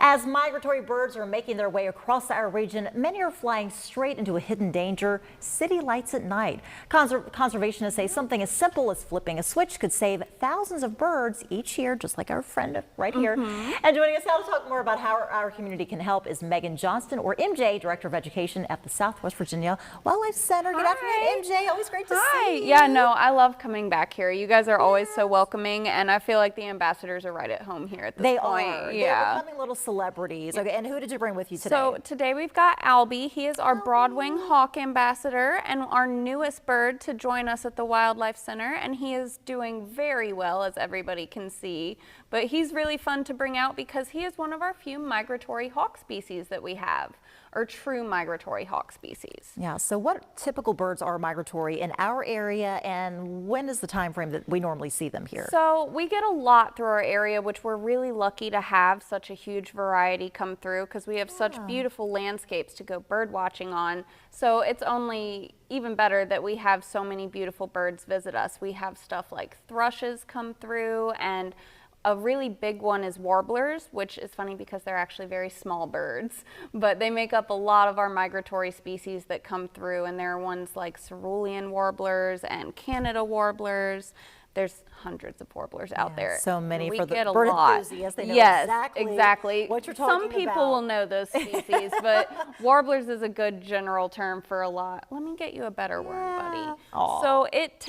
As migratory birds are making their way across our region, many are flying straight into a hidden danger: city lights at night. Conservationists say something as simple as flipping a switch could save thousands of birds each year, just like our friend right here. And joining us now to talk more about how our community can help is Megan Johnston, or MJ, Director of Education at the Southwest Virginia Wildlife Center. Good afternoon, MJ. Always great to see you. Yeah, no, I love coming back here. You guys are always so welcoming, and I feel like the ambassadors are right at home here at this They point. are. Yeah. They're becoming little celebrities. Okay, and who did you bring with you today? So today we've got Albie. He is our broad-wing hawk ambassador and our newest bird to join us at the Wildlife Center, and he is doing very well, as everybody can see. But he's really fun to bring out because he is one of our few migratory hawk species that we have, or true migratory hawk species. Yeah, so what typical birds are migratory in our area, and when is the time frame that we normally see them here? So we get a lot through our area, which we're really lucky to have such a huge variety come through because we have such beautiful landscapes to go bird watching on. So it's only even better that we have so many beautiful birds visit us. We have stuff like thrushes come through, and a really big one is warblers, which is funny because they're actually very small birds, but they make up a lot of our migratory species that come through, and there are ones like cerulean warblers and Canada warblers. There's hundreds of warblers out there. So many we for the get a bird lot. enthusiasts. They know exactly what you're talking Some people about. will know those species, but warblers is a good general term for a lot. Let me get you a better worm, buddy. Aw. So it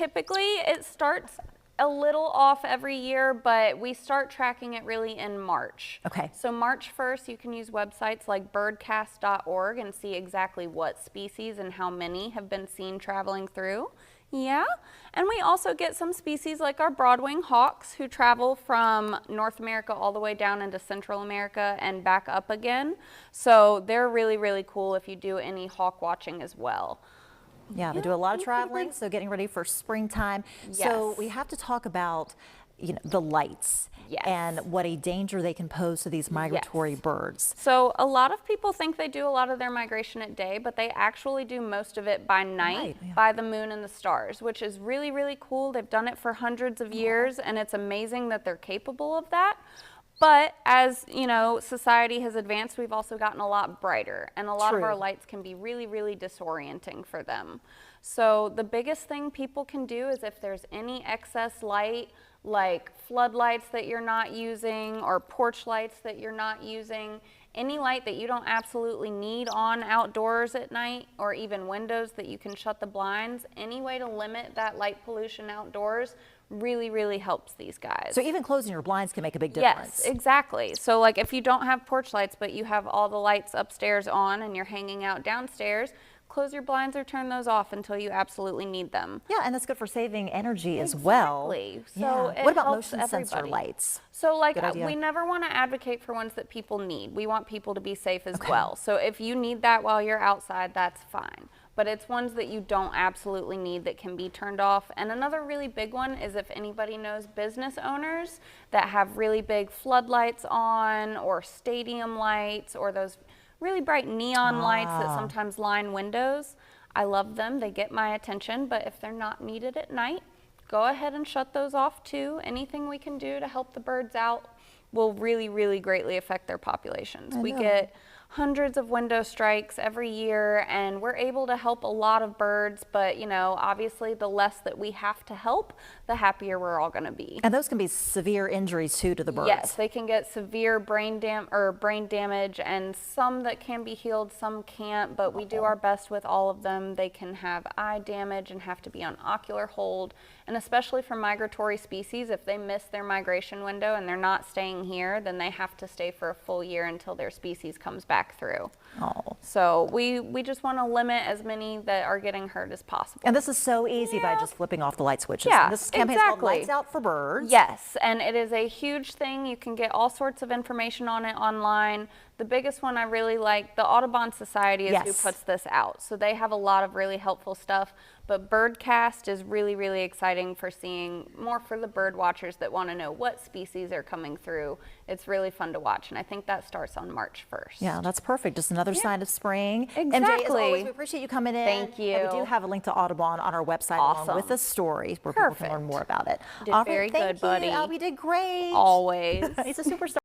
starts a little off every year, but we start tracking it really in March. Okay. So March 1st, you can use websites like birdcast.org and see exactly what species and how many have been seen traveling through. Yeah, and we also get some species like our broadwing hawks who travel from North America all the way down into Central America and back up again. So they're really, really cool if you do any hawk watching as well. Yeah, they do a lot of traveling, so getting ready for springtime. So Yes. we have to talk about, the lights and what a danger they can pose to these migratory birds. So a lot of people think they do a lot of their migration at day, but they actually do most of it by night, by the moon and the stars, which is really, really cool. They've done it for hundreds of years, and it's amazing that they're capable of that. But as society has advanced, we've also gotten a lot brighter, and a lot of our lights can be really, really disorienting for them. So the biggest thing people can do is if there's any excess light, like floodlights that you're not using or porch lights that you're not using, any light that you don't absolutely need on outdoors at night, or even windows that you can shut the blinds, any way to limit that light pollution outdoors really, really helps these guys. So even closing your blinds can make a big difference. Yes, exactly. So like if you don't have porch lights, but you have all the lights upstairs on and you're hanging out downstairs, close your blinds or turn those off until you absolutely need them. Yeah, and that's good for saving energy as well. So what about motion sensor lights? So like we never want to advocate for ones that people need. We want people to be safe as well. So if you need that while you're outside, that's fine. But it's ones that you don't absolutely need that can be turned off. And another really big one is if anybody knows business owners that have really big floodlights on, or stadium lights, or those really bright neon lights that sometimes line windows. I love them. They get my attention. But if they're not needed at night, go ahead and shut those off too. Anything we can do to help the birds out will really, really greatly affect their populations. We get hundreds of window strikes every year, and we're able to help a lot of birds, but obviously the less that we have to help, the happier we're all going to be. And those can be severe injuries too to the birds. Yes, they can get severe brain damage, and some that can be healed, some can't, but we do our best with all of them. They can have eye damage and have to be on ocular hold, and especially for migratory species, if they miss their migration window and they're not staying here, then they have to stay for a full year until their species comes back through. So we just want to limit as many that are getting hurt as possible. And this is so easy by just flipping off the light switches. Yeah, and this campaign is called Lights Out for Birds. Yes, and it is a huge thing. You can get all sorts of information on it online. The biggest one I really like, the Audubon Society is who puts this out. So they have a lot of really helpful stuff. But Birdcast is really, really exciting for seeing more for the bird watchers that want to know what species are coming through. It's really fun to watch, and I think that starts on March 1st. Yeah, that's perfect. Just another sign of spring. Exactly. MJ, as always, we appreciate you coming in. Thank you. And we do have a link to Audubon on our website along with the story where people can learn more about it. Did very good, buddy. Albie did great. Always. He's a superstar.